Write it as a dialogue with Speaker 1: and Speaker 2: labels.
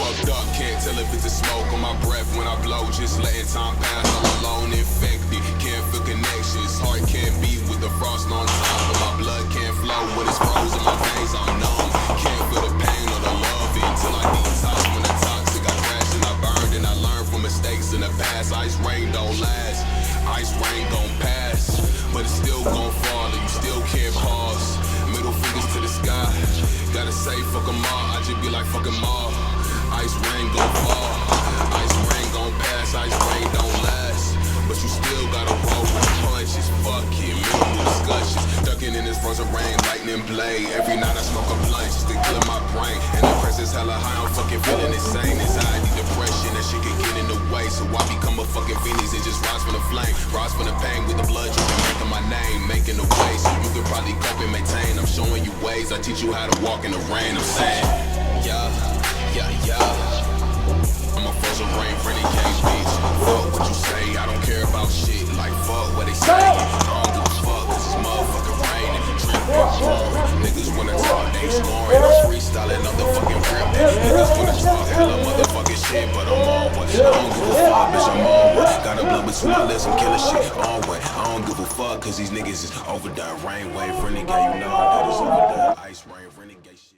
Speaker 1: fucked up, can't tell if it's a smoke on my breath when I blow. Just letting time pass, I'm alone, infected. Can't feel connections, heart can't beat with the frost on top. But my blood can't flow when it's frozen, my veins I'm numb. Can't feel the pain or the love until I detox. When the toxic I crashed and I burned and I learned from mistakes in the past. Ice rain don't last, ice rain gon' pass, but it's still gon' fall and you still can't pause. Middle fingers to the sky, gotta say fuck 'em all, I just be like fuck 'em all. Ice rain gon' fall, ice rain gon' pass, ice rain don't last, but you still gotta roll with the punches. Fuck it, minimal discussions, ducking in this frozen rain, lightning blade. Every night I smoke a blunt just to clear my brain, and the pressure's hella high, I'm fucking feeling insane. Anxiety, depression, that shit can get in the way, so I become a fucking phoenix and just rise from the flame, rise from the pain with the blood dripping, making my name, making the way, so you can probably cope and maintain. I'm showing you ways, I teach you how to walk in the rain. I'm saying, yeah, yeah, yeah. I'm a frozen rain renegade, bitch. Fuck what you say, I don't care about shit. Like fuck what they say, I don't give a fuck, cause it's motherfucking raining. Drink and pouring, niggas wanna talk, they scoring. I'm freestyling on the fucking rip. Niggas wanna talk hella motherfucking shit, but I'm on one. I don't give a fuck, bitch, I'm on one. Got a blood between my lips, I'm killing shit on one. I don't give a fuck, cause these niggas is overdone. Rain wave renegade, you know that is overdone. Ice rain renegade shit.